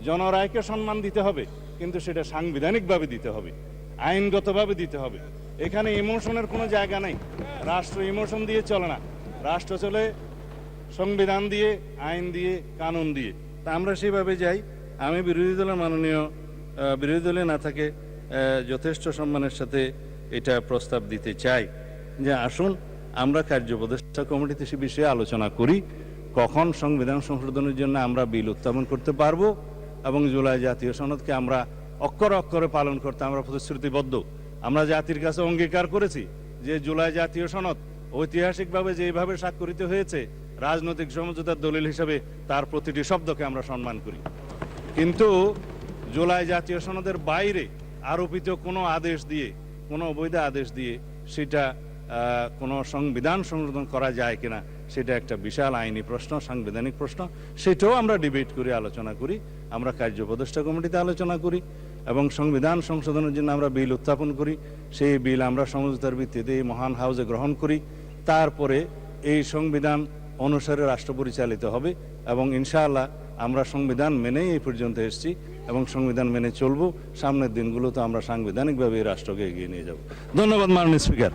জনরায়কে সম্মান দিতে হবে, কিন্তু সেটা সাংবিধানিকভাবে দিতে হবে, আইনগতভাবে দিতে হবে। এখানে ইমোশনের কোনো জায়গা নাই। রাষ্ট্র ইমোশন দিয়ে চলে না, রাষ্ট্র চলে সংবিধান দিয়ে, আইন দিয়ে, কানুন দিয়ে। তা আমরা সেভাবে যাই। আমি বিরোধী দলের বিরোধী দলে না থাকে যথেষ্ট সম্মানের সাথে এটা প্রস্তাব দিতে চাই যে আসুন আমরা কার্য উপদেষ্টা কমিটিতে সে বিষয়ে আলোচনা করি, কখন সংবিধান সংশোধনের জন্য আমরা বিল উত্থাপন করতে পারবো এবং জুলাই জাতীয় সনদকে আমরা অক্ষরে অক্ষরে পালন করতে আমরা প্রতিশ্রুতিবদ্ধ। আমরা জাতির কাছে অঙ্গীকার করেছি যে জুলাই জাতীয় সনদ ঐতিহাসিকভাবে যেভাবে স্বাক্ষরিত হয়েছে, রাজনৈতিক সমঝোতার দলিল হিসেবে তার প্রতিটি শব্দকে আমরা সম্মান করি। কিন্তু জুলাই জাতীয় সনদের বাইরে আরোপিত কোনো আদেশ দিয়ে, কোনো অবৈধ আদেশ দিয়ে সেটা কোনো সংবিধান সংশোধন করা যায় কিনা, সেটা একটা বিশাল আইনি প্রশ্ন, সাংবিধানিক প্রশ্ন। সেটাও আমরা ডিবেট করি, আলোচনা করি, আমরা কার্য উপদেষ্টা কমিটিতে আলোচনা করি এবং সংবিধান সংশোধনের জন্য আমরা বিল উত্থাপন করি। সেই বিল আমরা সমঝোতার ভিত্তিতে এই মহান হাউজে গ্রহণ করি। তারপরে এই সংবিধান অনুসারে রাষ্ট্র পরিচালিত হবে এবং ইনশাআল্লাহ আমরা সংবিধান মেনেই এই পর্যন্ত এসেছি এবং সংবিধান মেনে চলবো। সামনের দিনগুলোতে আমরা সাংবিধানিকভাবে এই রাষ্ট্রকে এগিয়ে নিয়ে যাব। ধন্যবাদ মাননীয় স্পিকার।